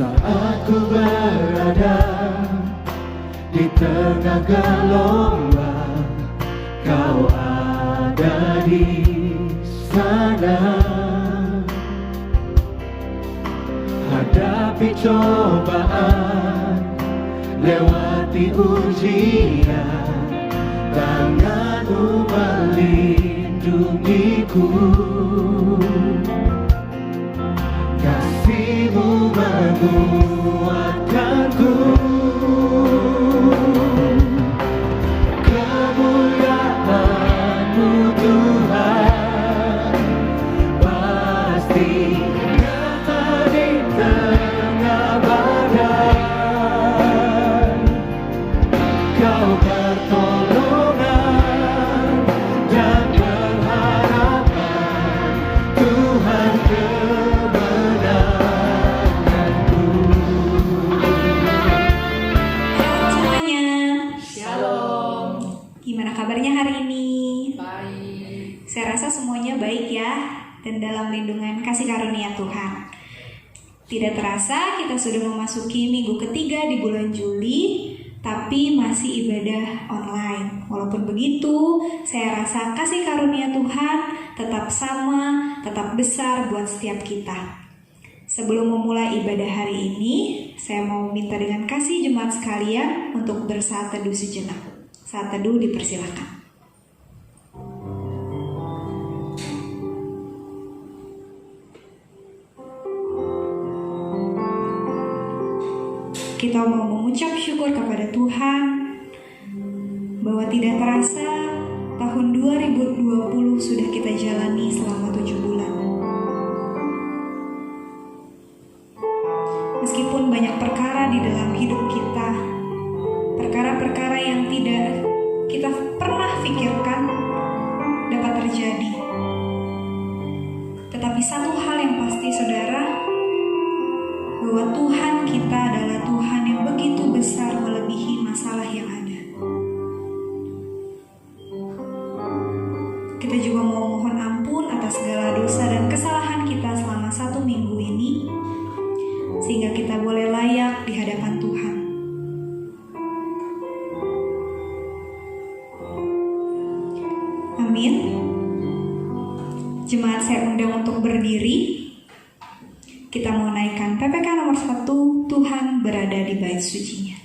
Saat ku berada di tengah gelombang, Kau ada di sana. Hadapi cobaan, lewati ujian, tangan-Mu melindungiku. Kasih-Mu menguatkanku. Kemuliaan-Mu Tuhan pasti nyata di tengah badai. Kau pertolongan dan pengharapan, Tuhan kemenanganku. Semuanya, Shalom. Gimana kabarnya hari ini? Baik. Saya rasa semuanya baik ya, dan dalam lindungan kasih karunia Tuhan. Tidak terasa kita sudah memasuki minggu ketiga di bulan Juli, tapi masih ibadah online. Walaupun begitu, saya rasa kasih karunia Tuhan tetap sama, tetap besar buat setiap kita. Sebelum memulai ibadah hari ini, saya mau minta dengan kasih jemaat sekalian untuk bersaat teduh sejenak. Saat teduh dipersilakan. Kita mau mengucap syukur kepada Tuhan bahwa tidak terasa tahun 2020 sudah kita jalani selama 7 bulan. Meskipun banyak perkara di dalam hidup kita, perkara-perkara yang tidak kita pernah pikirkan dapat terjadi. Tetapi satu hal yang pasti saudara, bahwa Tuhan kita adalah Tuhan yang begitu besar melebihi masalah yang ada. Kita juga mau mohon ampun atas segala dosa dan kesalahan kita selama 1 minggu ini, sehingga kita boleh layak di hadapan Tuhan. Amin. Jemaat saya undang untuk berdiri. Kita mau naikkan PPK nomor 1, Tuhan berada di bait sucinya.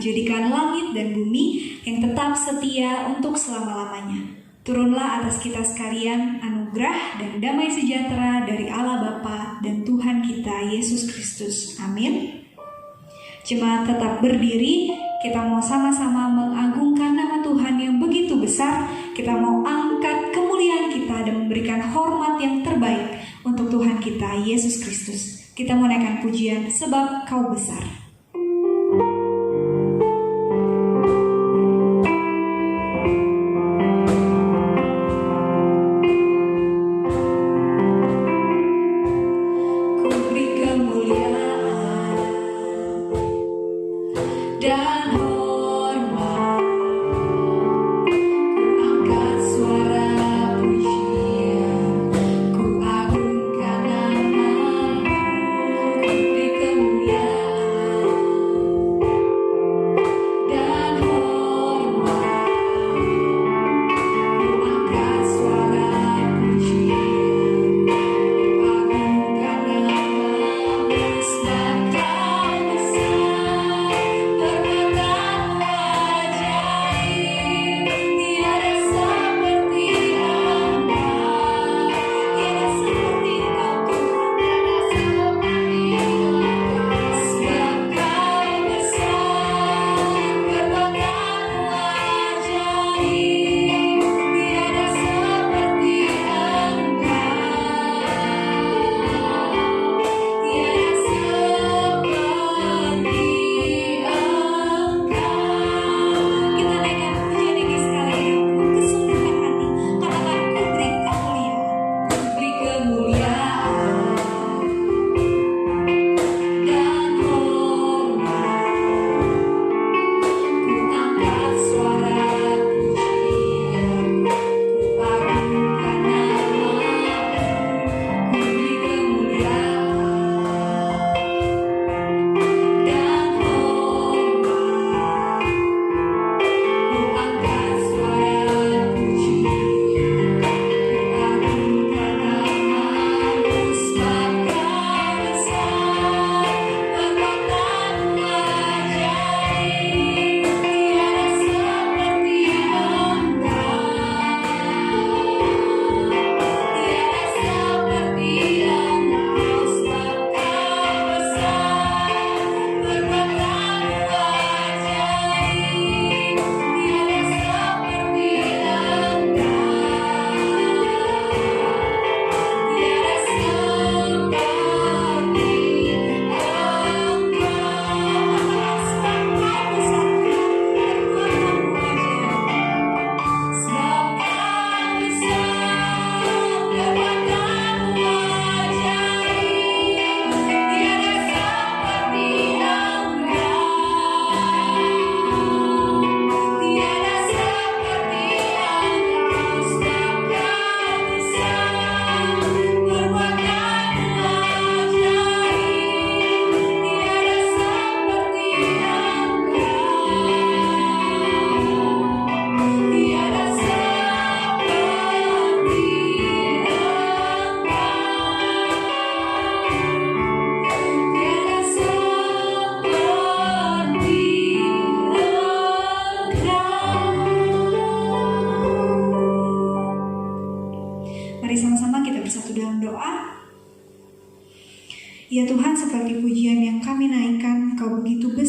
menjadikan langit dan bumi yang tetap setia untuk selama-lamanya. Turunlah atas kita sekalian anugerah dan damai sejahtera dari Allah Bapa dan Tuhan kita Yesus Kristus. Amin. Jemaat tetap berdiri, kita mau sama-sama mengagungkan nama Tuhan yang begitu besar. Kita mau angkat kemuliaan kita dan memberikan hormat yang terbaik untuk Tuhan kita Yesus Kristus. Kita mau naikkan pujian sebab Kau besar.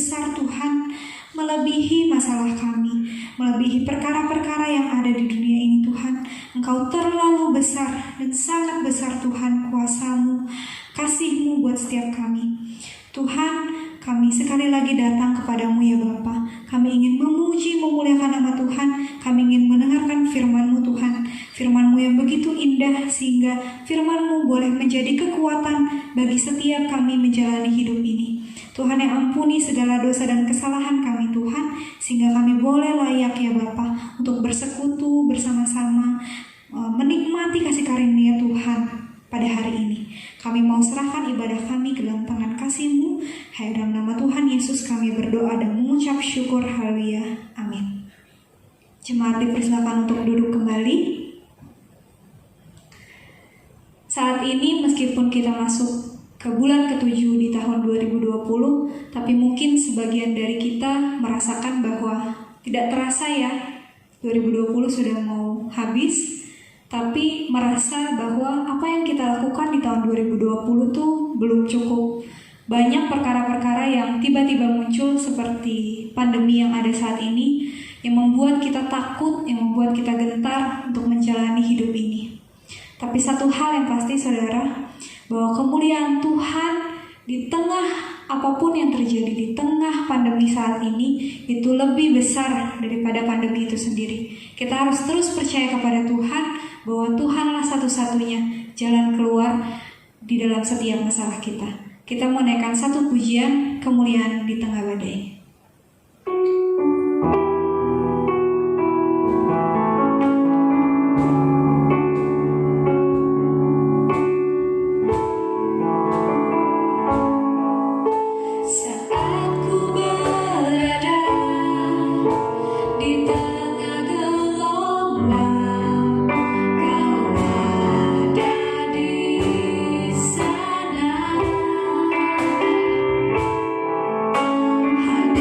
besar Tuhan, melebihi masalah kami, melebihi perkara-perkara yang ada di dunia ini Tuhan. Engkau terlalu besar dan sangat besar Tuhan, kuasa-Mu, kasih-Mu buat setiap kami. Tuhan, kami sekali lagi datang kepadamu ya Bapa. Kami ingin memuji, memuliakan nama Tuhan. Kami ingin mendengarkan firman-Mu Tuhan. Firman-Mu yang begitu indah sehingga firman-Mu boleh menjadi kekuatan bagi setiap kami menjalani hidup ini. Tuhan yang ampuni segala dosa dan kesalahan kami Tuhan, sehingga kami boleh layak ya Bapa untuk bersekutu bersama-sama, menikmati kasih karunia Tuhan pada hari ini. Kami mau serahkan ibadah kami ke dalam tangan kasih-Mu. Hai dalam nama Tuhan Yesus kami berdoa dan mengucap syukur. Haleluya. Amin. Jemaat dipersilakan untuk duduk kembali. Saat ini meskipun kita masuk ke bulan ke-7 di tahun 2020, tapi mungkin sebagian dari kita merasakan bahwa tidak terasa ya, 2020 sudah mau habis, tapi merasa bahwa apa yang kita lakukan di tahun 2020 tuh belum cukup. Banyak perkara-perkara yang tiba-tiba muncul seperti pandemi yang ada saat ini, yang membuat kita takut, yang membuat kita gentar untuk menjalani hidup ini. Tapi satu hal yang pasti saudara, bahwa kemuliaan Tuhan di tengah apapun yang terjadi, di tengah pandemi saat ini, itu lebih besar daripada pandemi itu sendiri. Kita harus terus percaya kepada Tuhan, bahwa Tuhanlah satu-satunya jalan keluar di dalam setiap masalah kita. Kita mau naikkan satu pujian, kemuliaan di tengah badai. Hadirat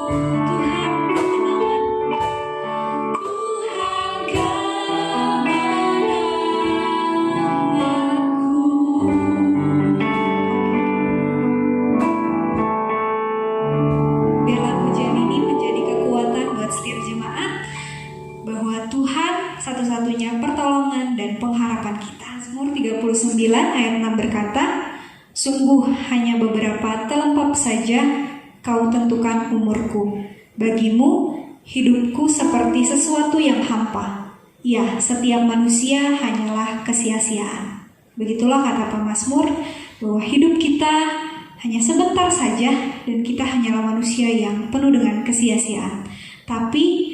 Biarlah pujian ini menjadi kekuatan buat setiap jemaat bahwa Tuhan satu-satunya pertolongan dan pengharapan kita. Mazmur 39 ayat 6 berkata, "Sungguh hanya beberapa telempap saja kau tentukan umurku. Bagimu hidupku seperti sesuatu yang hampa. Ya, setiap manusia hanyalah kesia-siaan." Begitulah kata pemazmur bahwa hidup kita hanya sebentar saja dan kita hanyalah manusia yang penuh dengan kesia-siaan. Tapi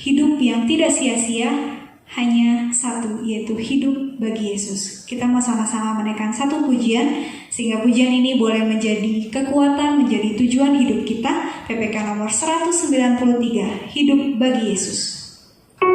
hidup yang tidak sia-sia hanya satu, yaitu hidup bagi Yesus. Kita mau sama-sama menaikkan satu pujian, sehingga pujian ini boleh menjadi kekuatan, menjadi tujuan hidup kita. PPK nomor 193, hidup bagi Yesus. Semuanya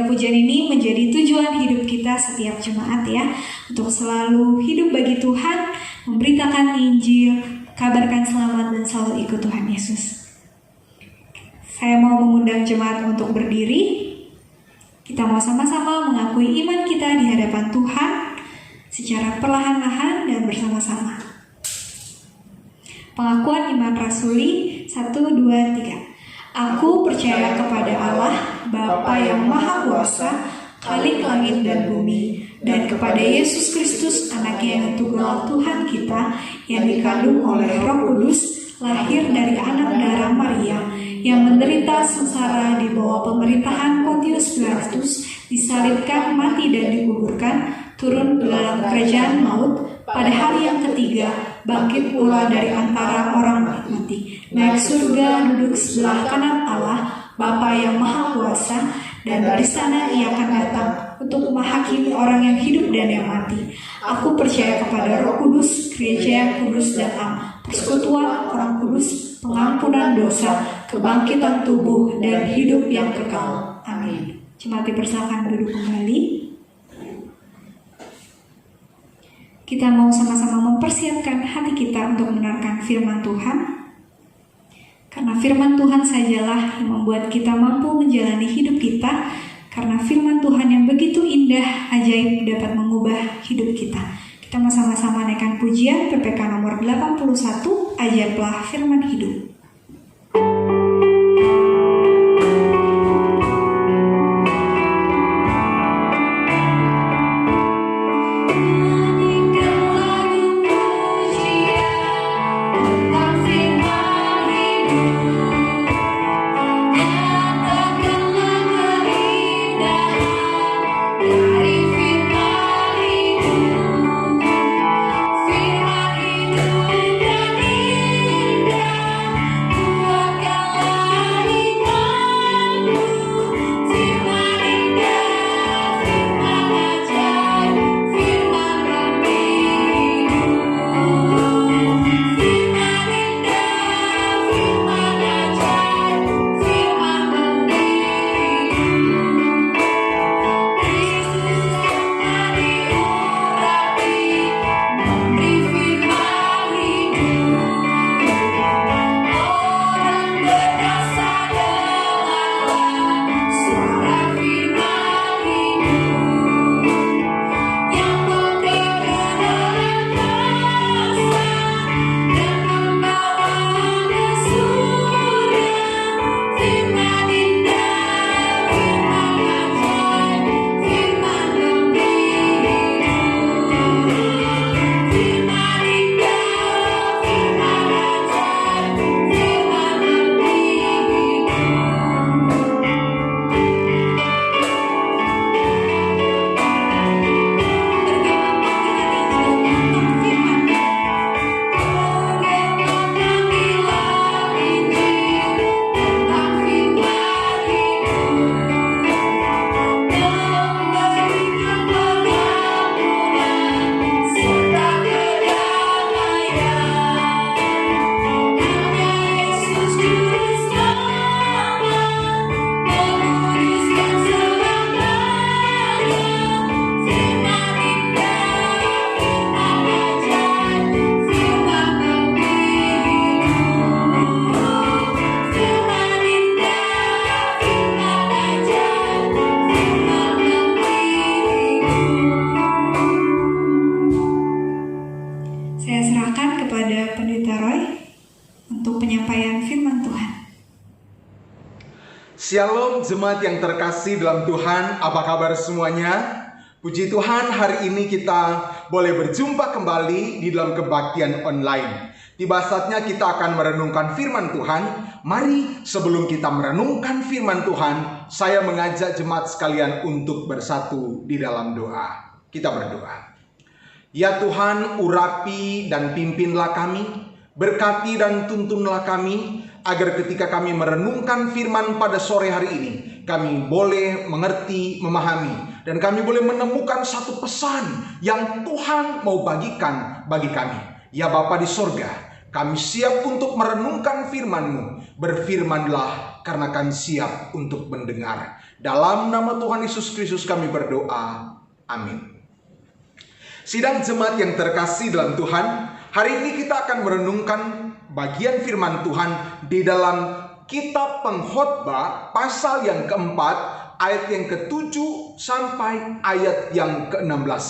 pujian ini menjadi tujuan hidup kita setiap jemaat ya, untuk selalu hidup bagi Tuhan, memberitakan Injil, kabarkan selamat dan selalu ikut Tuhan Yesus. Saya mau mengundang jemaat untuk berdiri. Kita mau sama-sama mengakui iman kita di hadapan Tuhan secara perlahan-lahan dan bersama-sama. Pengakuan iman rasuli 1, 2, 3. Aku percaya kepada Allah, Bapa yang Maha Kuasa, Khalik langit dan bumi, dan kepada Yesus Kristus, Anaknya yang tunggal Tuhan kita, yang dikandung oleh Roh Kudus, lahir dari anak darah Maria, yang menderita sengsara di bawah pemerintahan Pontius Pilatus, disalibkan, mati dan dikuburkan, turun ke dalam kerajaan maut, pada hari yang ketiga bangkit pula dari antara orang mati, naik surga, duduk sebelah kanan Allah, Bapa yang Maha Kuasa, dan dari sana Ia akan datang untuk menghakimi orang yang hidup dan yang mati. Aku percaya kepada Roh Kudus, gereja yang kudus dan am, persekutuan orang kudus, pengampunan dosa, kebangkitan tubuh, dan hidup yang kekal. Amin. Jemaat dipersilakan duduk kembali. Kita mau sama-sama mempersiapkan hati kita untuk mendengarkan firman Tuhan. Karena firman Tuhan sajalah yang membuat kita mampu menjalani hidup kita. Karena firman Tuhan yang begitu indah, ajaib dapat mengubah hidup kita. Kita mau sama-sama naikkan pujian PPK nomor 81, Ajaiblah Firman Hidup. Shalom jemaat yang terkasih dalam Tuhan, apa kabar semuanya? Puji Tuhan, hari ini kita boleh berjumpa kembali di dalam kebaktian online. Tiba saatnya kita akan merenungkan firman Tuhan. Mari sebelum kita merenungkan firman Tuhan, saya mengajak jemaat sekalian untuk bersatu di dalam doa. Kita berdoa. Ya Tuhan, urapi dan pimpinlah kami, berkati dan tuntunlah kami, agar ketika kami merenungkan firman pada sore hari ini, kami boleh mengerti, memahami, dan kami boleh menemukan satu pesan yang Tuhan mau bagikan bagi kami. Ya Bapa di sorga, Kami siap untuk merenungkan firman-Mu. Berfirmanlah karena kami siap untuk mendengar. Dalam nama Tuhan Yesus Kristus kami berdoa. Amin. Sidang jemaat yang terkasih dalam Tuhan, hari ini kita akan merenungkan bagian firman Tuhan di dalam kitab Pengkhotbah pasal yang keempat, ayat yang ke-7 sampai ayat yang ke-16.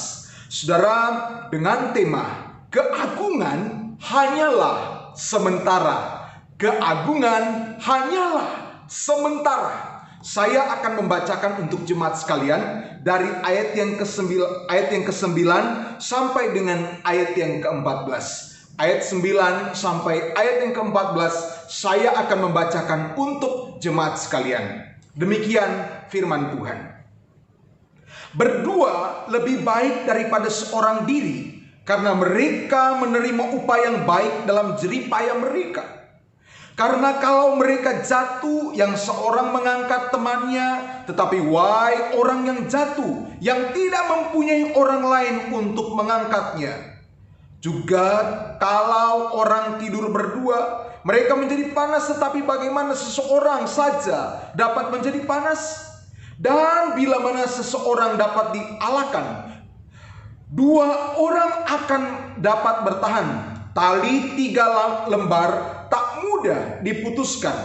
Saudara, dengan tema keagungan hanyalah sementara. Keagungan hanyalah sementara. Saya akan membacakan untuk jemaat sekalian dari ayat yang ke-9 sampai dengan ayat yang ke-14. Ayat 9 sampai ayat yang ke-14 saya akan membacakan untuk jemaat sekalian. Demikian firman Tuhan. Berdua lebih baik daripada seorang diri, karena mereka menerima upah yang baik dalam jeripaya mereka. Karena kalau mereka jatuh, yang seorang mengangkat temannya, tetapi wahai orang yang jatuh, yang tidak mempunyai orang lain untuk mengangkatnya. Juga kalau orang tidur berdua, mereka menjadi panas, tetapi bagaimana seseorang saja dapat menjadi panas? Dan bila mana seseorang dapat dialahkan, dua orang akan dapat bertahan. Tali 3 lembar tak mudah diputuskan.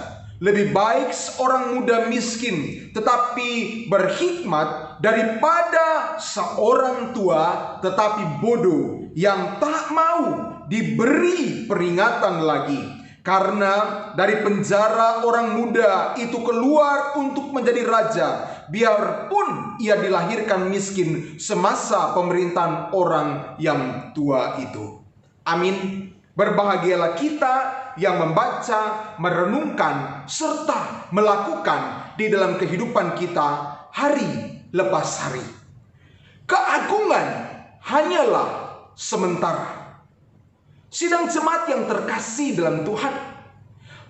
Lebih baik seorang muda miskin tetapi berhikmat daripada seorang tua tetapi bodoh yang tak mau diberi peringatan lagi. Karena dari penjara orang muda itu keluar untuk menjadi raja, biarpun ia dilahirkan miskin semasa pemerintahan orang yang tua itu. Amin. Berbahagialah kita yang membaca, merenungkan, serta melakukan di dalam kehidupan kita hari lepas hari. Keagungan hanyalah sementara. Sidang jemaat yang terkasih dalam Tuhan,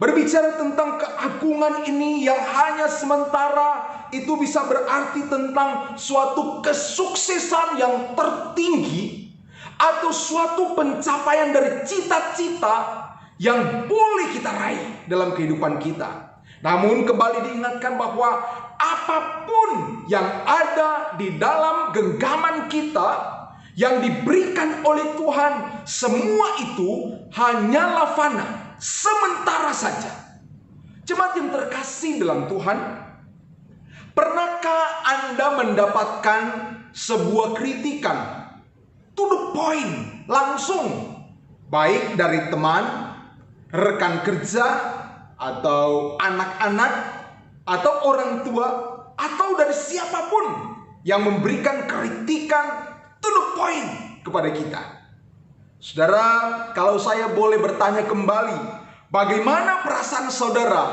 berbicara tentang keagungan ini yang hanya sementara, itu bisa berarti tentang suatu kesuksesan yang tertinggi atau suatu pencapaian dari cita-cita yang boleh kita raih dalam kehidupan kita. Namun kembali diingatkan bahwa apapun yang ada di dalam genggaman kita yang diberikan oleh Tuhan, semua itu hanyalah fana, sementara saja. Jemaat yang terkasih dalam Tuhan, pernahkah Anda mendapatkan sebuah kritikan to the point, langsung, baik dari teman, rekan kerja, atau anak-anak, atau orang tua, atau dari siapapun yang memberikan kritikan to the point kepada kita? Saudara, kalau saya boleh bertanya kembali, bagaimana perasaan saudara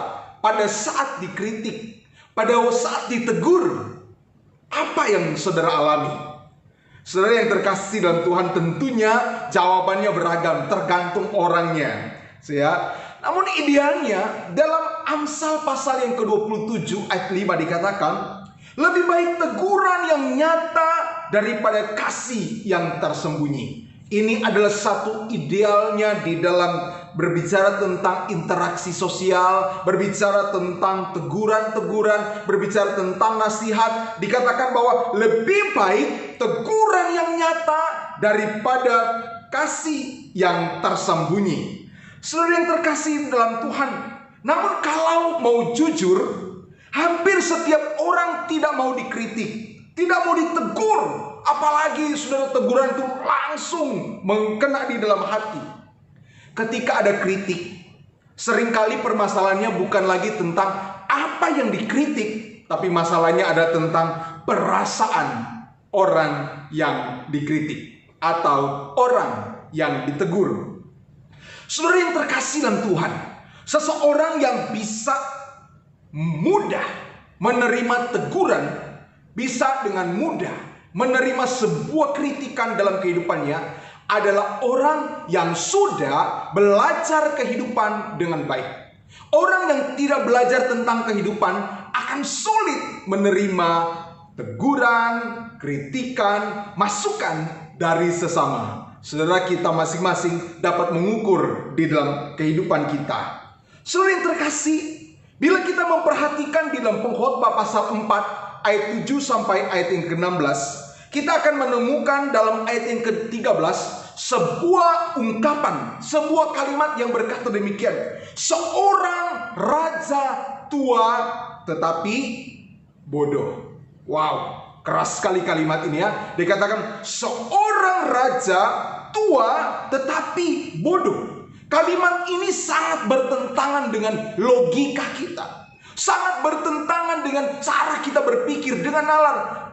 pada saat dikritik, pada saat ditegur? Apa yang saudara alami? Saudara yang terkasih dalam Tuhan, tentunya jawabannya beragam, tergantung orangnya. Namun idealnya dalam Amsal pasal yang ke-27 ayat 5 dikatakan, lebih baik teguran yang nyata daripada kasih yang tersembunyi. Ini adalah satu idealnya di dalam berbicara tentang interaksi sosial, berbicara tentang teguran-teguran, berbicara tentang nasihat. Dikatakan bahwa lebih baik teguran yang nyata daripada kasih yang tersembunyi. Saudara yang terkasih dalam Tuhan, namun kalau mau jujur, hampir setiap orang tidak mau dikritik, tidak mau ditegur. Apalagi saudara, teguran itu langsung mengena di dalam hati. Ketika ada kritik, seringkali permasalahannya bukan lagi tentang apa yang dikritik, tapi masalahnya ada tentang perasaan orang yang dikritik atau orang yang ditegur. Saudara yang terkasih dalam Tuhan, seseorang yang bisa mudah menerima teguran, bisa dengan mudah menerima sebuah kritikan dalam kehidupannya, adalah orang yang sudah belajar kehidupan dengan baik. Orang yang tidak belajar tentang kehidupan akan sulit menerima teguran, kritikan, masukan dari sesama. saudara, kita masing-masing dapat mengukur di dalam kehidupan kita. Saudara yang terkasih, bila kita memperhatikan di dalam Pengkhotbah pasal 4 ayat 7 sampai ayat yang ke-16, kita akan menemukan dalam ayat yang ke-13 sebuah ungkapan, sebuah kalimat yang berkata demikian. Seorang raja tua tetapi bodoh. Wow, keras sekali kalimat ini ya. Dikatakan seorang raja tua tetapi bodoh. Kalimat ini sangat bertentangan dengan logika kita. Sangat bertentangan dengan cara kita berpikir, dengan nalar.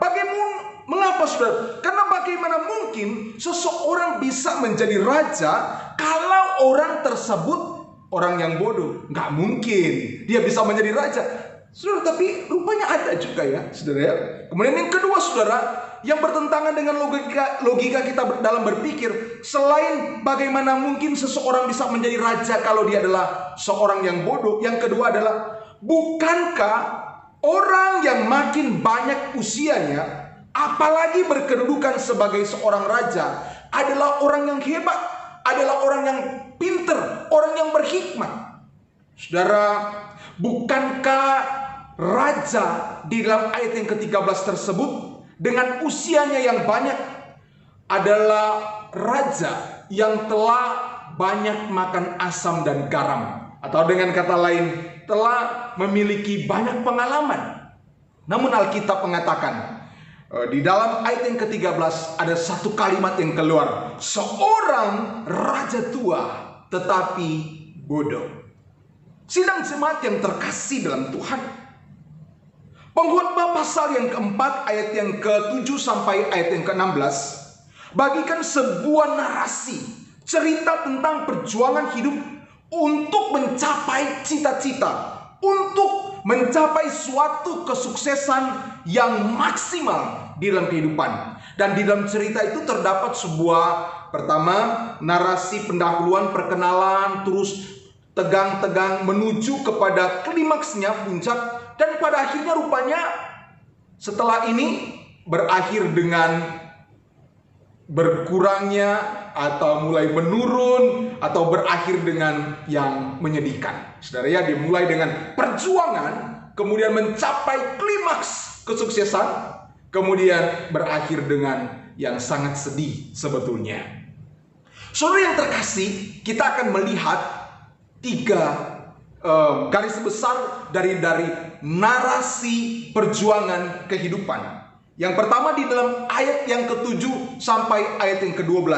Mengapa saudara? Karena bagaimana mungkin seseorang bisa menjadi raja kalau orang tersebut orang yang bodoh? Nggak mungkin dia bisa menjadi raja. Saudara, tapi rupanya ada juga ya, saudara ya. Kemudian yang kedua, saudara, yang bertentangan dengan logika kita dalam berpikir, selain bagaimana mungkin seseorang bisa menjadi raja kalau dia adalah seorang yang bodoh, yang kedua adalah, bukankah orang yang makin banyak usianya, apalagi berkedudukan sebagai seorang raja, adalah orang yang hebat, adalah orang yang pinter, orang yang berhikmat? Saudara, bukankah raja di dalam ayat yang ke-13 tersebut dengan usianya yang banyak adalah raja yang telah banyak makan asam dan garam, atau dengan kata lain telah memiliki banyak pengalaman? Namun Alkitab mengatakan di dalam ayat yang ke-13 ada satu kalimat yang keluar, seorang raja tua tetapi bodoh. Sidang jemaat yang terkasih dalam Tuhan, Pengkhotbah pasal yang keempat ayat yang ke-7 sampai ayat yang ke-16 bagikan sebuah narasi, cerita tentang perjuangan hidup untuk mencapai cita-cita, untuk mencapai suatu kesuksesan yang maksimal di dalam kehidupan. Dan di dalam cerita itu terdapat sebuah, pertama, narasi pendahuluan, perkenalan, terus tegang-tegang menuju kepada klimaksnya, puncak. Dan pada akhirnya rupanya setelah ini berakhir dengan berkurangnya atau mulai menurun atau berakhir dengan yang menyedihkan. Saudara ya, dimulai dengan perjuangan, kemudian mencapai klimaks kesuksesan, kemudian berakhir dengan yang sangat sedih sebetulnya. Saudara yang terkasih, kita akan melihat tiga garis besar dari narasi perjuangan kehidupan. Yang pertama di dalam ayat yang ke-7 sampai ayat yang ke-12.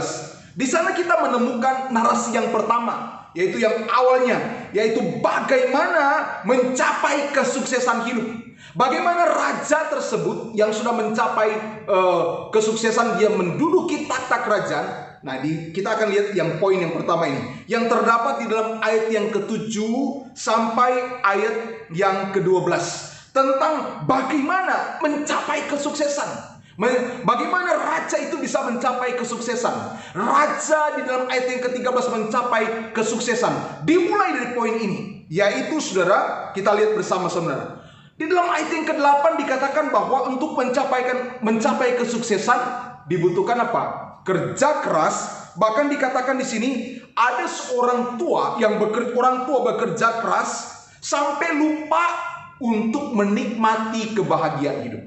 Di sana kita menemukan narasi yang pertama, yaitu yang awalnya, yaitu bagaimana mencapai kesuksesan hidup. Bagaimana raja tersebut yang sudah mencapai kesuksesan, dia menduduki takhta kerajaan. Nah, kita akan lihat yang poin yang pertama ini, yang terdapat di dalam ayat yang ke-7 sampai ayat yang ke-12, tentang bagaimana mencapai kesuksesan. Bagaimana raja itu bisa mencapai kesuksesan. Raja di dalam ayat yang ke-13 mencapai kesuksesan. Dimulai dari poin ini, yaitu saudara, kita lihat bersama-sama. Di dalam ayat yang ke-8 dikatakan bahwa untuk mencapai kesuksesan dibutuhkan apa? Kerja keras. Bahkan dikatakan di sini ada seorang tua yang bekerja keras sampai lupa untuk menikmati kebahagiaan hidup.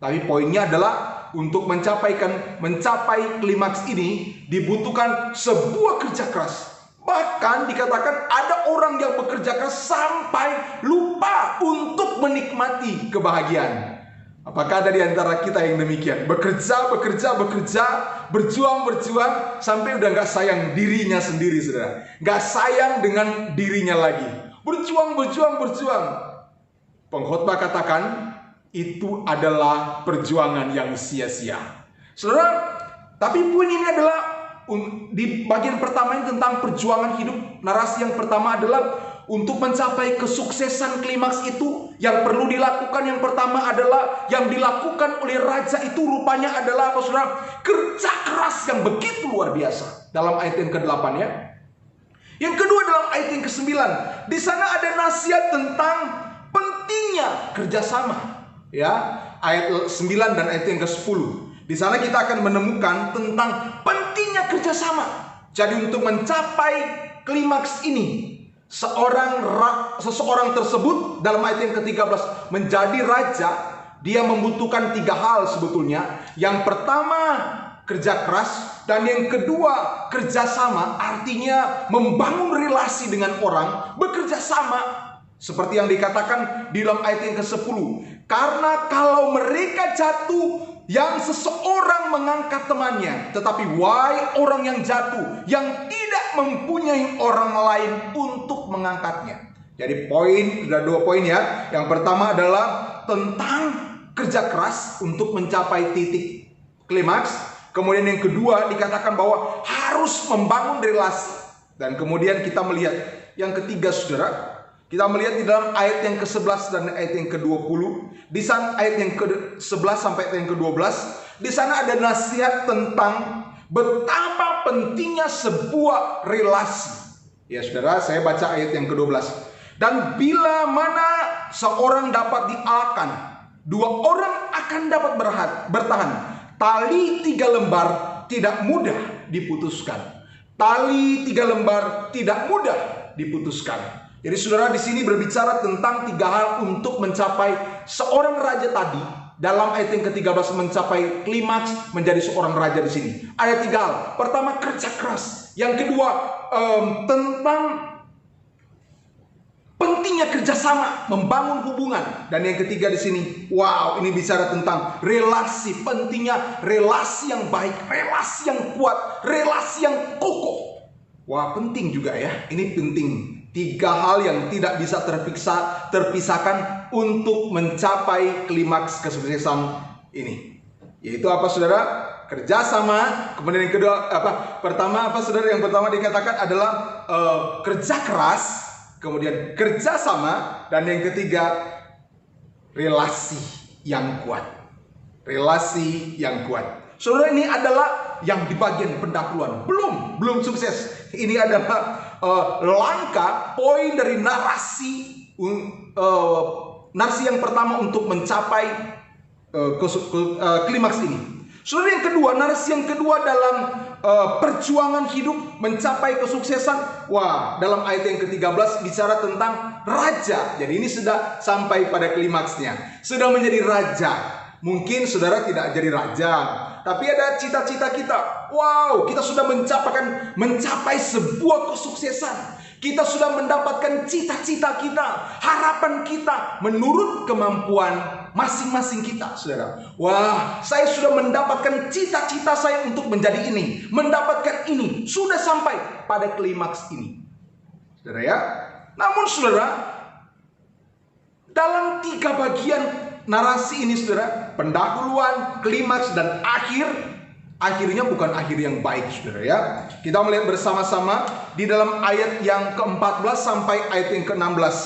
Tapi poinnya adalah untuk mencapai klimaks ini dibutuhkan sebuah kerja keras. Bahkan dikatakan ada orang yang bekerja keras sampai lupa untuk menikmati kebahagiaan. Apakah ada di antara kita yang demikian? Bekerja, berjuang, sampai udah gak sayang dirinya sendiri, saudara. Gak sayang dengan dirinya lagi. Berjuang. Pengkhotbah katakan itu adalah perjuangan yang sia-sia. Saudara, tapi poin ini adalah di bagian pertama ini tentang perjuangan hidup. Narasi yang pertama adalah untuk mencapai kesuksesan klimaks itu yang perlu dilakukan, yang pertama adalah yang dilakukan oleh raja itu rupanya adalah apa, saudara? Kerja keras yang begitu luar biasa. Dalam ayat yang ke-8 ya. Yang kedua dalam ayat yang ke-9, di sana ada nasihat tentang pentingnya kerjasama. Ya, ayat 9 dan ayat yang ke-10. Di sana kita akan menemukan tentang pentingnya pentingnya kerjasama. Jadi untuk mencapai klimaks ini, seseorang tersebut dalam ayat yang ke-13 menjadi raja, dia membutuhkan 3 hal sebetulnya. Yang pertama, kerja keras, dan yang kedua, kerjasama, artinya membangun relasi dengan orang, bekerja sama. Seperti yang dikatakan di dalam ayat yang ke-10. Karena kalau mereka jatuh, yang seseorang mengangkat temannya, tetapi wahai orang yang jatuh, yang tidak mempunyai orang lain untuk mengangkatnya. Jadi ada 2 poin ya. Yang pertama adalah tentang kerja keras untuk mencapai titik klimaks. Kemudian yang kedua dikatakan bahwa harus membangun relasi. Dan kemudian kita melihat yang ketiga, saudara. Kita melihat di dalam ayat yang ke-11 dan ayat yang ke-20. Di sana ayat yang ke-11 sampai ayat yang ke-12. Di sana ada nasihat tentang betapa pentingnya sebuah relasi. Ya saudara, saya baca ayat yang ke-12. Dan bila mana seorang dapat dialahkan, 2 orang akan dapat bertahan. Tali 3 lembar tidak mudah diputuskan. Tali 3 lembar tidak mudah diputuskan. Jadi saudara, di sini berbicara tentang 3 hal untuk mencapai seorang raja tadi. Dalam ayat yang ke-13 mencapai klimaks menjadi seorang raja di sini. Ada 3 hal. Pertama, kerja keras. Yang kedua, tentang pentingnya kerjasama, membangun hubungan. Dan yang ketiga di sini, wow, ini bicara tentang relasi. Pentingnya relasi yang baik, relasi yang kuat, relasi yang kokoh. Wah, penting juga ya. Ini penting. 3 hal yang tidak bisa terpisahkan untuk mencapai klimaks kesuksesan ini. Yaitu apa saudara? Kerjasama. Kemudian yang kedua pertama apa saudara? Yang pertama dikatakan adalah kerja keras. Kemudian kerjasama. Dan yang ketiga, relasi yang kuat. Relasi yang kuat. Saudara, ini adalah yang di bagian pendahuluan. Belum sukses. Ini adalah langkah poin dari narasi yang pertama untuk mencapai klimaks ini. Saudara, yang kedua, narasi yang kedua dalam perjuangan hidup mencapai kesuksesan. Wah, dalam ayat yang ke-13 bicara tentang raja. Jadi ini sudah sampai pada klimaksnya. Sudah menjadi raja. Mungkin saudara tidak jadi raja, tapi ada cita-cita kita. Wow, kita sudah mencapai sebuah kesuksesan. Kita sudah mendapatkan cita-cita kita, harapan kita menurut kemampuan masing-masing kita, saudara. Wah, saya sudah mendapatkan cita-cita saya untuk menjadi ini, mendapatkan ini, sudah sampai pada klimaks ini, saudara ya. Namun saudara, dalam 3 bagian narasi ini saudara, pendahuluan, klimaks, dan akhirnya bukan akhir yang baik saudara ya. Kita melihat bersama-sama di dalam ayat yang ke-14 sampai ayat yang ke-16.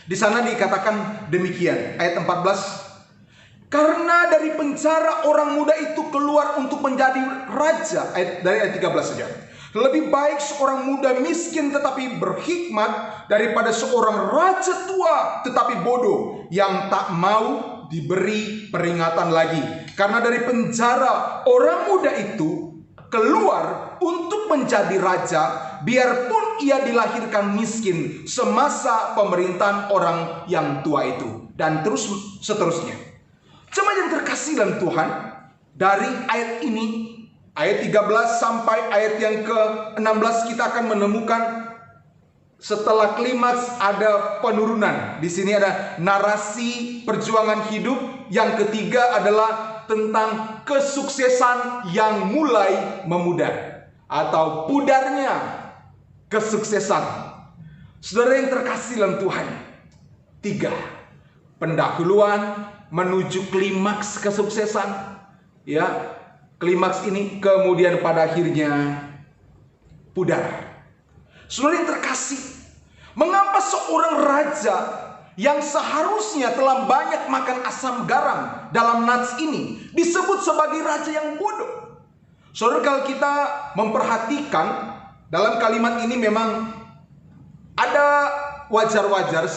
Di sana dikatakan demikian, ayat 14. Karena dari penjara orang muda itu keluar untuk menjadi raja. Dari ayat 13 saja. Lebih baik seorang muda miskin tetapi berhikmat daripada seorang raja tua tetapi bodoh yang tak mau diberi peringatan lagi. Karena dari penjara orang muda itu keluar untuk menjadi raja, biarpun ia dilahirkan miskin semasa pemerintahan orang yang tua itu. Dan terus seterusnya. Jemaat yang terkasih dalam Tuhan, dari ayat ini, ayat 13 sampai ayat yang ke-16 kita akan menemukan setelah klimaks ada penurunan. Di sini ada narasi perjuangan hidup. Yang ketiga adalah tentang kesuksesan yang mulai memudar atau pudarnya kesuksesan. Saudara yang terkasih dalam Tuhan, 3 pendahuluan menuju klimaks kesuksesan. Ya, klimaks ini kemudian pada akhirnya pudar. Saudara yang terkasih, mengapa seorang raja yang seharusnya telah banyak makan asam garam dalam nats ini disebut sebagai raja yang bodoh? Saudara, kalau kita memperhatikan dalam kalimat ini memang ada wajar-wajar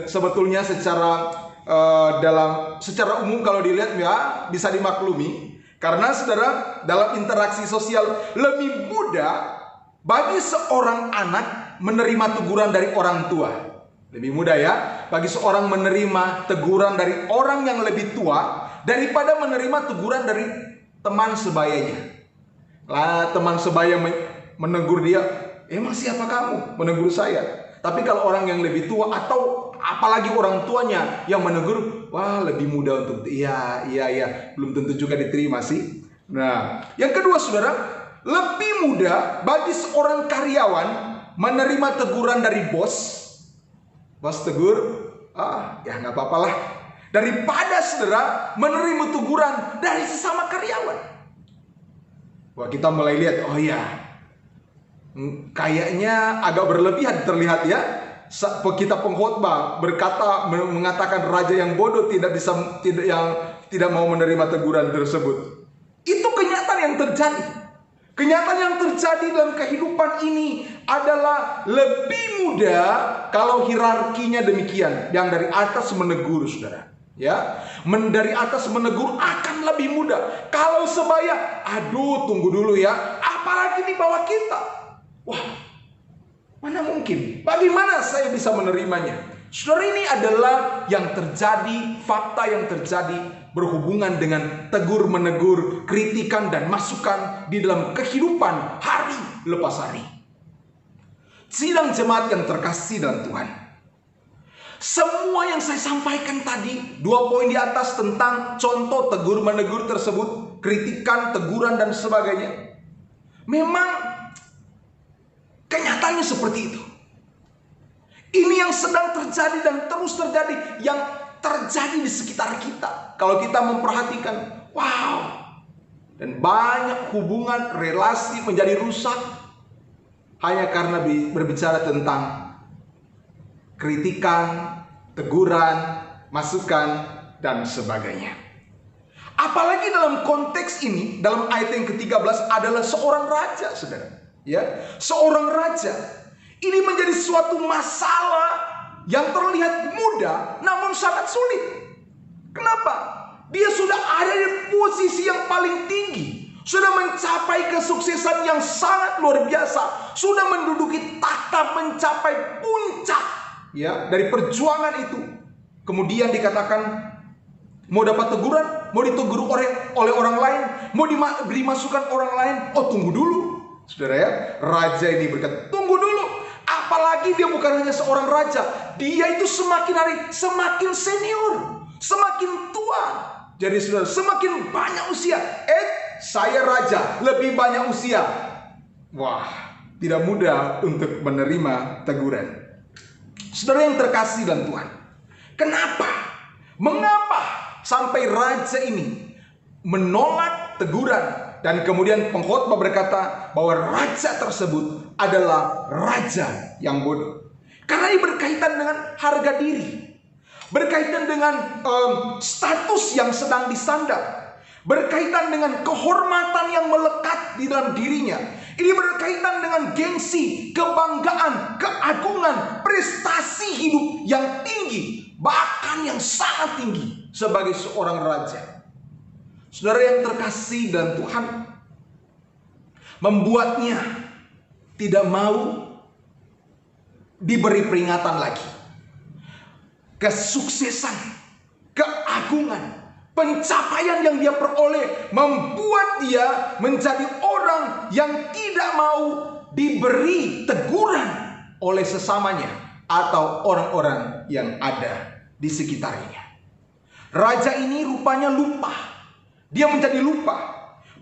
sebetulnya secara umum kalau dilihat ya bisa dimaklumi. Karena saudara, dalam interaksi sosial lebih mudah bagi seorang anak menerima teguran dari orang tua. Lebih mudah ya bagi seorang menerima teguran dari orang yang lebih tua daripada menerima teguran dari teman sebayanya. Lah, teman sebaya menegur dia, emang siapa kamu menegur saya? Tapi kalau orang yang lebih tua atau apalagi orang tuanya yang menegur, wah lebih mudah untuk iya, belum tentu juga diterima sih. Nah, yang kedua saudara, lebih mudah bagi seorang karyawan menerima teguran dari bos. Bos tegur, ya nggak apa-apalah, daripada saudara menerima teguran dari sesama karyawan. Wah, kita mulai lihat, oh ya, kayaknya agak berlebihan terlihat ya. Kita pengkhotbah mengatakan raja yang bodoh tidak mau menerima teguran tersebut. Itu kenyataan yang terjadi. Kenyataan yang terjadi dalam kehidupan ini adalah lebih mudah kalau hierarkinya demikian, yang dari atas menegur saudara. Ya, dari atas menegur akan lebih mudah. Kalau sebaya, aduh tunggu dulu ya, apalagi di bawah kita. Wah, mana mungkin? Bagaimana saya bisa menerimanya? Saudara, ini adalah yang terjadi, fakta yang terjadi berhubungan dengan tegur menegur, kritikan dan masukan di dalam kehidupan hari lepas hari. Sidang jemaat yang terkasih dalam Tuhan, semua yang saya sampaikan tadi, 2 poin di atas tentang contoh tegur menegur tersebut, kritikan, teguran dan sebagainya, memang kenyataannya seperti itu. Ini yang sedang terjadi dan terus terjadi, yang terjadi di sekitar kita. Kalau kita memperhatikan, wow, dan banyak hubungan relasi menjadi rusak hanya karena berbicara tentang kritikan, teguran, masukan dan sebagainya. Apalagi dalam konteks ini, dalam ayat yang ke-13 adalah seorang raja, saudara. Ya, seorang raja. Ini menjadi suatu masalah yang terlihat mudah namun sangat sulit. Kenapa? Dia sudah ada di posisi yang paling tinggi, sudah mencapai kesuksesan yang sangat luar biasa, sudah menduduki takhta, mencapai puncak ya dari perjuangan itu. Kemudian dikatakan mau dapat teguran, mau ditegur oleh orang lain, mau diberi masukan orang lain. Oh, tunggu dulu saudara ya. Raja ini berkata, tunggu dulu. Apalagi dia bukan hanya seorang raja, dia itu semakin hari semakin senior, semakin tua. Jadi saudara, semakin banyak usia. Saya raja, lebih banyak usia. Wah, tidak mudah untuk menerima teguran. Saudara yang terkasih dalam Tuhan, kenapa? Mengapa sampai raja ini menolak teguran? Dan kemudian pengkhotbah berkata bahwa raja tersebut adalah raja yang bodoh. Karena ini berkaitan dengan harga diri, berkaitan dengan status yang sedang disandang, berkaitan dengan kehormatan yang melekat di dalam dirinya. Ini berkaitan dengan gengsi, kebanggaan, keagungan, prestasi hidup yang tinggi, bahkan yang sangat tinggi sebagai seorang raja. Saudara yang terkasih dalam Tuhan, membuatnya tidak mau diberi peringatan lagi. Kesuksesan, keagungan, pencapaian yang dia peroleh membuat dia menjadi orang yang tidak mau diberi teguran oleh sesamanya atau orang-orang yang ada di sekitarnya. Raja ini rupanya lupa. Dia menjadi lupa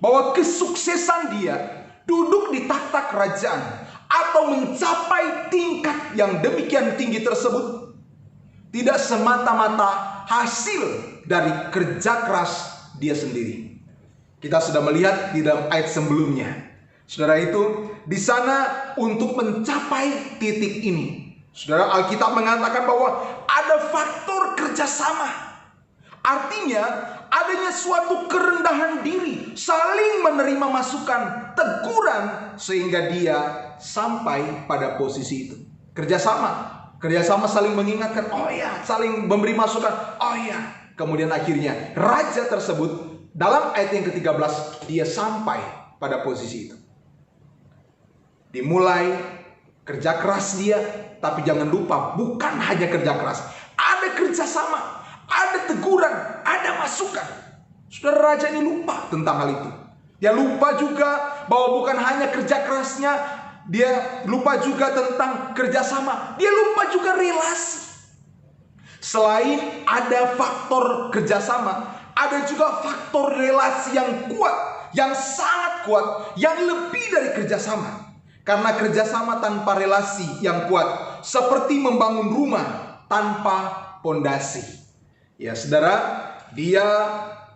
bahwa kesuksesan dia duduk di takhta kerajaan atau mencapai tingkat yang demikian tinggi tersebut tidak semata-mata hasil dari kerja keras dia sendiri. Kita sudah melihat di dalam ayat sebelumnya. Saudara, itu di sana untuk mencapai titik ini, saudara, Alkitab mengatakan bahwa ada faktor kerjasama. Artinya adanya suatu kerendahan diri, saling menerima masukan, teguran, sehingga dia sampai pada posisi itu. Kerjasama saling mengingatkan, oh ya, saling memberi masukan, oh ya. Kemudian akhirnya raja tersebut dalam ayat yang ke-13 dia sampai pada posisi itu. Dimulai kerja keras dia, tapi jangan lupa bukan hanya kerja keras, ada kerjasama, ada teguran, ada masukan. Saudara, raja ini lupa tentang hal itu. Dia lupa juga bahwa bukan hanya kerja kerasnya, dia lupa juga tentang kerjasama, dia lupa juga relasi. Selain ada faktor kerjasama, ada juga faktor relasi yang kuat, yang sangat kuat, yang lebih dari kerjasama. Karena kerjasama tanpa relasi yang kuat seperti membangun rumah tanpa pondasi. Ya saudara, dia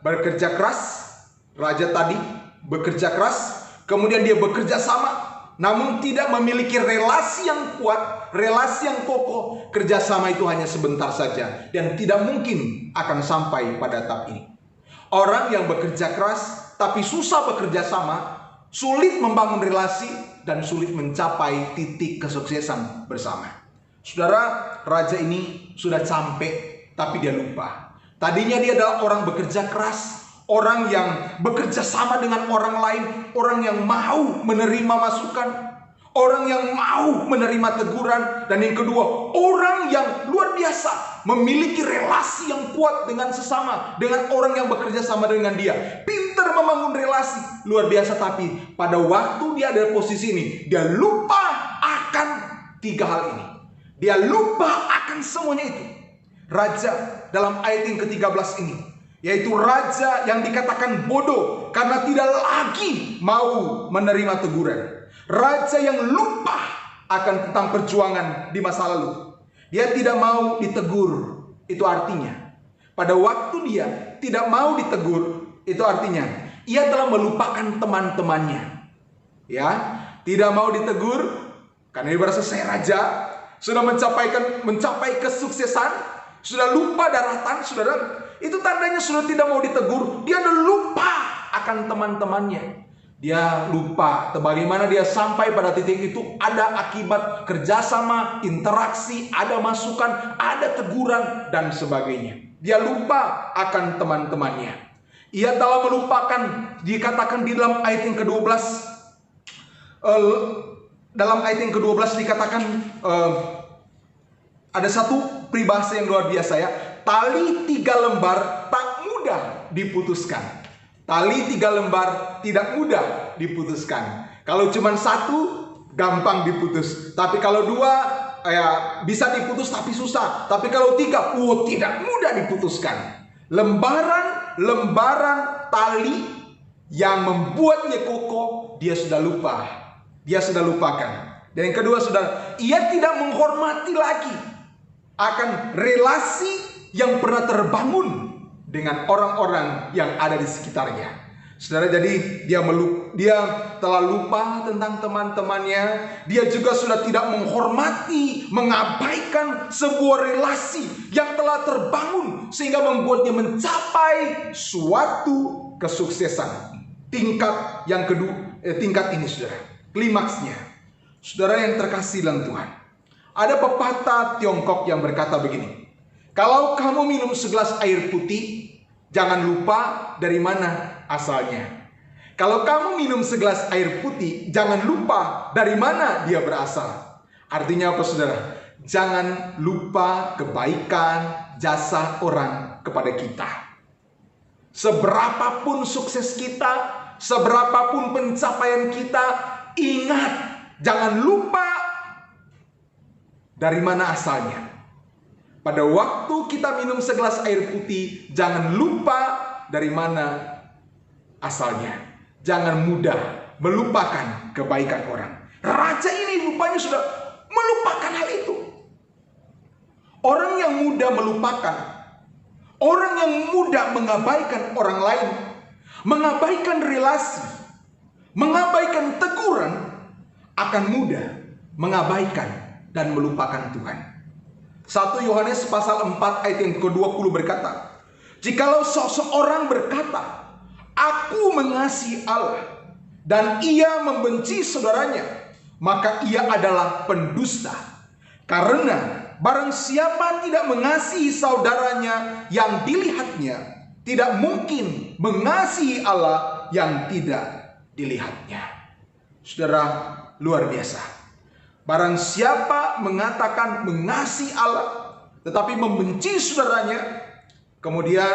bekerja keras, raja tadi bekerja keras, kemudian dia bekerja sama, namun tidak memiliki relasi yang kuat, relasi yang kokoh. Kerjasama itu hanya sebentar saja dan tidak mungkin akan sampai pada tahap ini. Orang yang bekerja keras tapi susah bekerja sama, sulit membangun relasi dan sulit mencapai titik kesuksesan bersama. Saudara, raja ini sudah capek tapi dia lupa. Tadinya dia adalah orang bekerja keras, orang yang bekerja sama dengan orang lain, orang yang mau menerima masukan, orang yang mau menerima teguran, dan yang kedua, orang yang luar biasa memiliki relasi yang kuat dengan sesama, dengan orang yang bekerja sama dengan dia, pintar membangun relasi luar biasa. Tapi pada waktu dia ada posisi ini, dia lupa akan tiga hal ini. Dia lupa akan semuanya itu. Raja dalam ayat yang ke-13 ini, yaitu raja yang dikatakan bodoh karena tidak lagi mau menerima teguran. Raja yang lupa akan tentang perjuangan di masa lalu. Dia tidak mau ditegur. Itu artinya pada waktu dia tidak mau ditegur, itu artinya ia telah melupakan teman-temannya. Ya, tidak mau ditegur karena dia merasa saya raja, sudah mencapai kesuksesan, sudah lupa daratan, saudara. Itu tandanya sudah tidak mau ditegur. Dia sudah lupa akan teman-temannya. Dia lupa bagaimana dia sampai pada titik itu. Ada akibat kerjasama, interaksi, ada masukan, ada teguran, dan sebagainya. Dia lupa akan teman-temannya. Ia telah melupakan, dikatakan di dalam ayat yang ke-12. Dalam ayat yang ke-12 dikatakan ada satu peribahasa yang luar biasa ya. Tali 3 lembar tak mudah diputuskan. Tali 3 lembar tidak mudah diputuskan. Kalau cuma satu gampang diputus. Tapi kalau 2 ya bisa diputus tapi susah. Tapi kalau 3 tidak mudah diputuskan. Lembaran tali yang membuatnya kokoh dia sudah lupa. Dia sudah lupakan. Dan yang kedua, saudara, ia tidak menghormati lagi akan relasi yang pernah terbangun dengan orang-orang yang ada di sekitarnya. Saudara, jadi dia telah lupa tentang teman-temannya. Dia juga sudah tidak menghormati, mengabaikan sebuah relasi yang telah terbangun sehingga membuatnya mencapai suatu kesuksesan. Tingkat yang kedua, tingkat ini, saudara, klimaksnya. Saudara yang terkasih dalam Tuhan, ada pepatah Tiongkok yang berkata begini: kalau kamu minum segelas air putih, jangan lupa dari mana asalnya. Kalau kamu minum segelas air putih, jangan lupa dari mana dia berasal. Artinya apa, saudara? Jangan lupa kebaikan jasa orang kepada kita. Seberapapun sukses kita, seberapapun pencapaian kita, ingat, jangan lupa dari mana asalnya. Pada waktu kita minum segelas air putih, jangan lupa dari mana asalnya. Jangan mudah melupakan kebaikan orang. Raja ini rupanya sudah melupakan hal itu. Orang yang mudah melupakan, orang yang mudah mengabaikan orang lain, mengabaikan relasi, mengabaikan teguran, akan mudah mengabaikan dan melupakan Tuhan. 1 Yohanes pasal 4 ayat yang ke-20 berkata, jikalau seseorang berkata, aku mengasihi Allah, dan ia membenci saudaranya, maka ia adalah pendusta. Karena barang siapa tidak mengasihi saudaranya yang dilihatnya, tidak mungkin mengasihi Allah yang tidak dilihatnya. Saudara, luar biasa. Barang siapa mengatakan mengasihi Allah tetapi membenci saudaranya, kemudian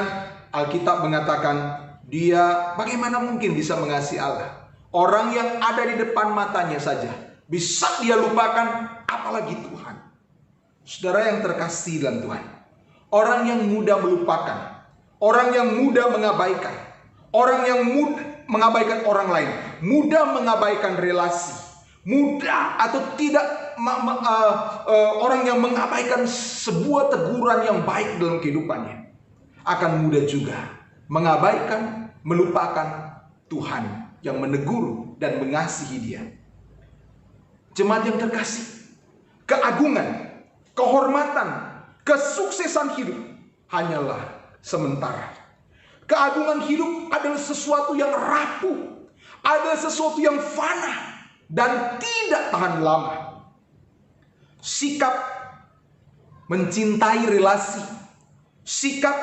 Alkitab mengatakan dia bagaimana mungkin bisa mengasihi Allah? Orang yang ada di depan matanya saja bisa dia lupakan, apalagi Tuhan. Saudara yang terkasih dalam Tuhan, orang yang mudah melupakan, orang yang mudah mengabaikan, orang yang mudah mengabaikan orang lain, mudah mengabaikan relasi, mudah atau tidak orang yang mengabaikan sebuah teguran yang baik dalam kehidupannya, akan mudah juga mengabaikan, melupakan Tuhan yang menegur dan mengasihi dia. Jemaat yang terkasih, keagungan, kehormatan, kesuksesan hidup hanyalah sementara. Keagungan hidup adalah sesuatu yang rapuh, adalah sesuatu yang fana dan tidak tahan lama. Sikap mencintai relasi, sikap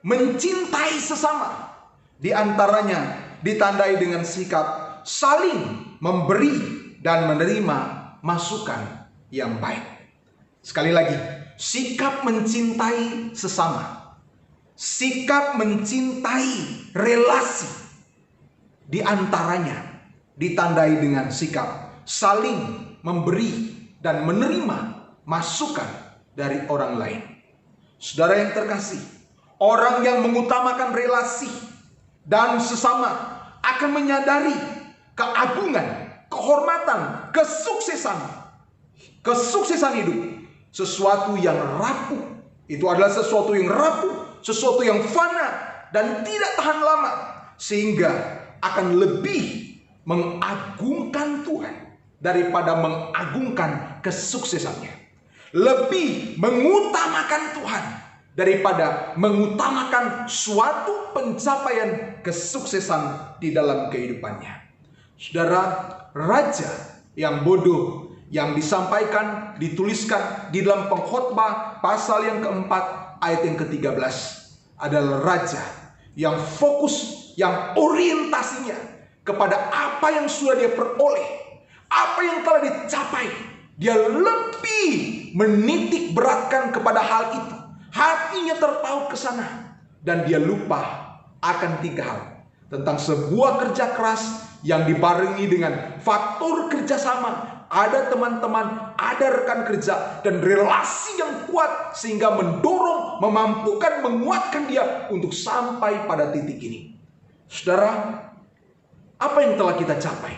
mencintai sesama, di antaranya ditandai dengan sikap saling memberi dan menerima masukan yang baik. Sekali lagi, sikap mencintai sesama, sikap mencintai relasi, di antaranya ditandai dengan sikap saling memberi dan menerima masukan dari orang lain. Saudara yang terkasih, orang yang mengutamakan relasi dan sesama akan menyadari keagungan, kehormatan, kesuksesan hidup. Sesuatu yang rapuh, itu adalah sesuatu yang rapuh, sesuatu yang fana dan tidak tahan lama, sehingga akan lebih mengagungkan Tuhan daripada mengagungkan kesuksesannya, lebih mengutamakan Tuhan daripada mengutamakan suatu pencapaian kesuksesan di dalam kehidupannya. Saudara, raja yang bodoh yang disampaikan, dituliskan di dalam Pengkhotbah pasal yang keempat ayat yang ke-13 adalah raja yang fokus, yang orientasinya kepada apa yang sudah dia peroleh, apa yang telah dicapai. Dia lebih menitik beratkan kepada hal itu, hatinya terpaut ke sana, dan dia lupa akan 3 hal: tentang sebuah kerja keras yang dibarengi dengan faktor kerjasama. Ada teman-teman, ada rekan kerja, dan relasi yang kuat sehingga mendorong, memampukan, menguatkan dia untuk sampai pada titik ini. Saudara, apa yang telah kita capai?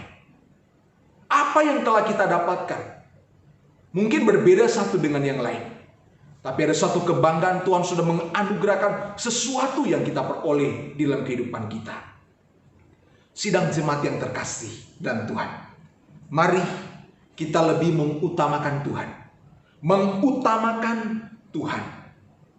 Apa yang telah kita dapatkan? Mungkin berbeda satu dengan yang lain, tapi ada satu kebanggaan, Tuhan sudah menganugerahkan sesuatu yang kita peroleh di dalam kehidupan kita. Sidang jemaat yang terkasih dan Tuhan, mari kita lebih mengutamakan Tuhan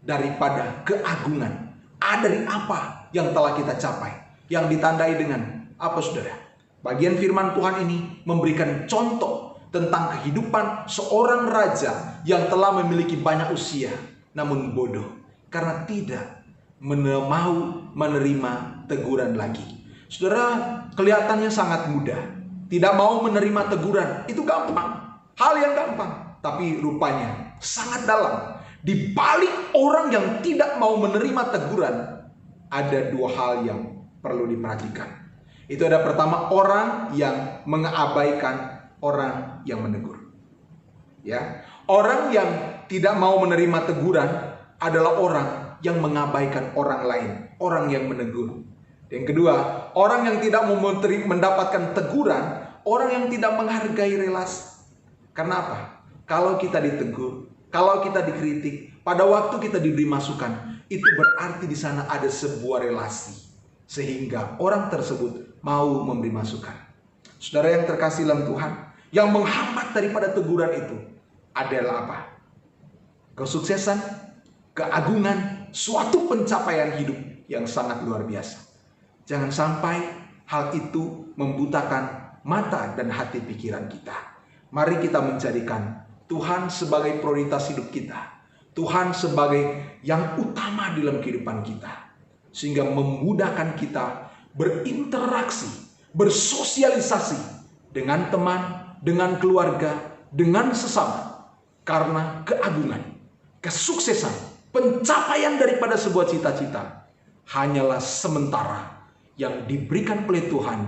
daripada keagungan. Dari apa yang telah kita capai, yang ditandai dengan apa, saudara? Bagian firman Tuhan ini memberikan contoh tentang kehidupan seorang raja yang telah memiliki banyak usia, namun bodoh karena tidak mau menerima teguran lagi. Saudara, kelihatannya sangat mudah. Tidak mau menerima teguran, itu gampang. Hal yang gampang. Tapi rupanya sangat dalam. Di balik orang yang tidak mau menerima teguran, ada 2 hal yang perlu diperhatikan. Itu ada pertama, orang yang mengabaikan orang yang menegur. Ya, orang yang tidak mau menerima teguran adalah orang yang mengabaikan orang lain, orang yang menegur. Yang kedua, orang yang tidak mau mendapatkan teguran, orang yang tidak menghargai relasi. Karena apa? Kalau kita ditegur, kalau kita dikritik, pada waktu kita diberi masukan, itu berarti di sana ada sebuah relasi, sehingga orang tersebut mau memberi masukan. Saudara yang terkasih dalam Tuhan, yang menghambat daripada teguran itu adalah apa? Kesuksesan, keagungan, suatu pencapaian hidup yang sangat luar biasa. Jangan sampai hal itu membutakan mata dan hati pikiran kita. Mari kita menjadikan Tuhan sebagai prioritas hidup kita. Tuhan sebagai yang utama dalam kehidupan kita. sehingga memudahkan kita berinteraksi, bersosialisasi dengan teman, dengan keluarga, dengan sesama. Karena keagungan, kesuksesan, pencapaian daripada sebuah cita-cita hanyalah sementara yang diberikan oleh Tuhan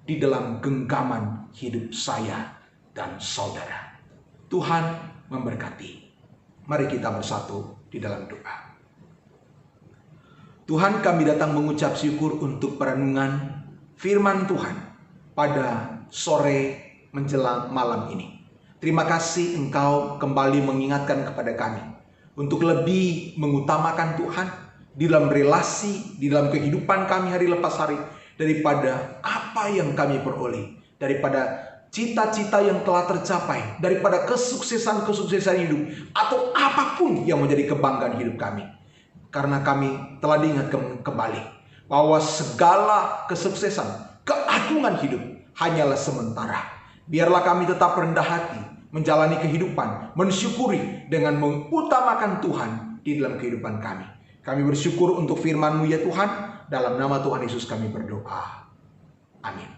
di dalam genggaman hidup saya dan saudara. Tuhan memberkati. Mari kita bersatu di dalam doa. Tuhan, kami datang mengucap syukur untuk perenungan firman Tuhan pada sore menjelang malam ini. Terima kasih Engkau kembali mengingatkan kepada kami untuk lebih mengutamakan Tuhan di dalam relasi, di dalam kehidupan kami hari lepas hari, daripada apa yang kami peroleh, daripada cita-cita yang telah tercapai, daripada kesuksesan-kesuksesan hidup, atau apapun yang menjadi kebanggaan hidup kami. Karena kami telah diingatkan kembali bahwa segala kesuksesan, keagungan hidup hanyalah sementara. Biarlah kami tetap rendah hati menjalani kehidupan, mensyukuri dengan mengutamakan Tuhan di dalam kehidupan kami. Kami bersyukur untuk firman-Mu ya Tuhan. Dalam nama Tuhan Yesus kami berdoa. Amin.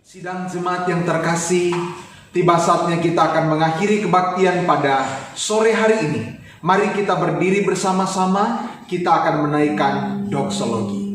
Sidang jemaat yang terkasih, tiba saatnya kita akan mengakhiri kebaktian pada sore hari ini. Mari kita berdiri bersama-sama, kita akan menaikkan doksologi.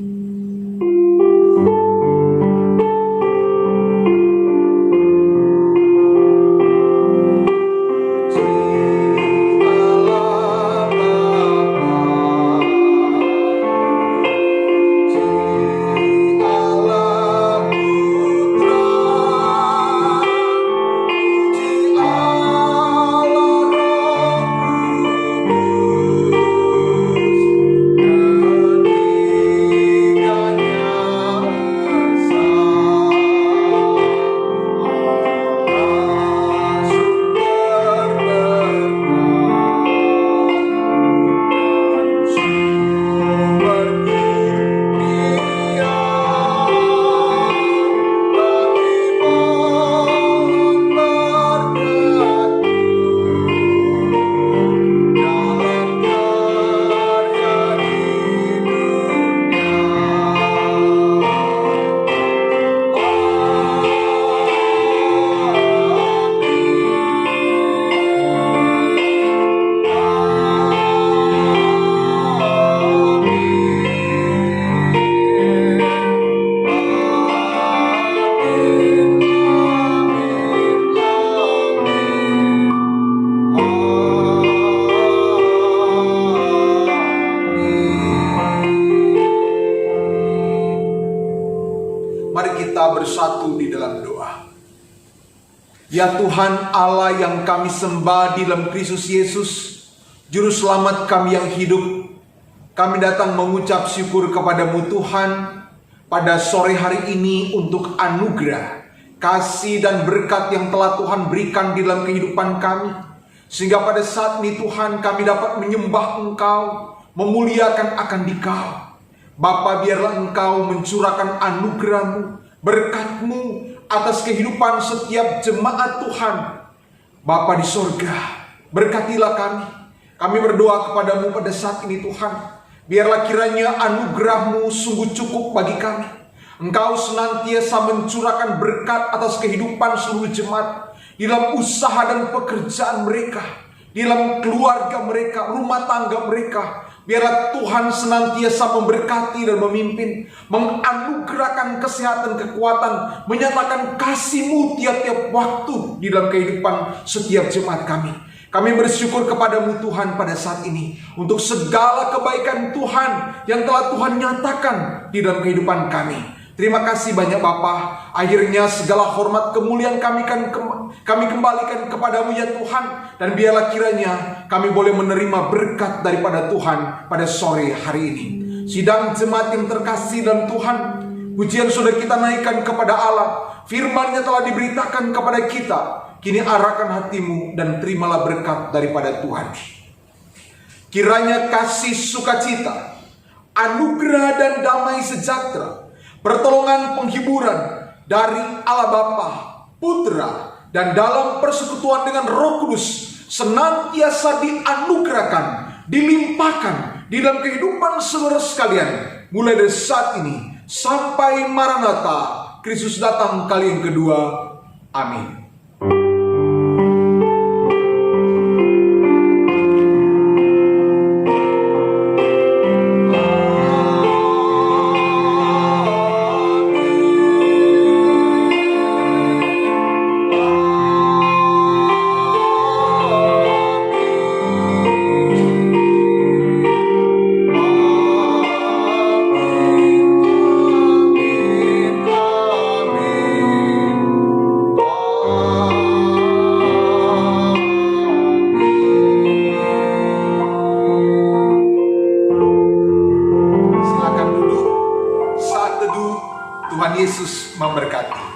Bersatu di dalam doa. Ya Tuhan Allah yang kami sembah di dalam Kristus Yesus, Juru Selamat kami yang hidup, kami datang mengucap syukur kepadamu Tuhan pada sore hari ini untuk anugerah, kasih dan berkat yang telah Tuhan berikan di dalam kehidupan kami. Sehingga pada saat ini Tuhan kami dapat menyembah Engkau, memuliakan akan Dikau. Bapa, biarlah Engkau mencurahkan anugerah-Mu, berkat-Mu atas kehidupan setiap jemaat Tuhan. Bapa di sorga, berkatilah kami. Kami berdoa kepadamu pada saat ini Tuhan. Biarlah kiranya anugerah-Mu sungguh cukup bagi kami. Engkau senantiasa mencurahkan berkat atas kehidupan seluruh jemaat, di dalam usaha dan pekerjaan mereka, di dalam keluarga mereka, rumah tangga mereka. Biarlah Tuhan senantiasa memberkati dan memimpin, menganugerahkan kesehatan, kekuatan, menyatakan kasih-Mu tiap-tiap waktu di dalam kehidupan setiap jemaat kami. Kami bersyukur kepadamu Tuhan pada saat ini untuk segala kebaikan Tuhan yang telah Tuhan nyatakan di dalam kehidupan kami. Terima kasih banyak Bapa. Akhirnya segala hormat kemuliaan kami kembalikan kepadamu ya Tuhan. Dan biarlah kiranya kami boleh menerima berkat daripada Tuhan pada sore hari ini. Sidang jemaat yang terkasih dalam Tuhan, pujian sudah kita naikkan kepada Allah. Firman-Nya telah diberitakan kepada kita. Kini arahkan hatimu dan terimalah berkat daripada Tuhan. Kiranya kasih sukacita, anugerah dan damai sejahtera, pertolongan penghiburan dari Allah Bapa, Putra, dan dalam persekutuan dengan Roh Kudus senantiasa dianugerahkan, dilimpahkan di dalam kehidupan saudara sekalian mulai dari saat ini sampai Maranatha, Kristus datang kali yang kedua. Amin. Silakan duduk. Saat teduh, Tuhan Yesus memberkati.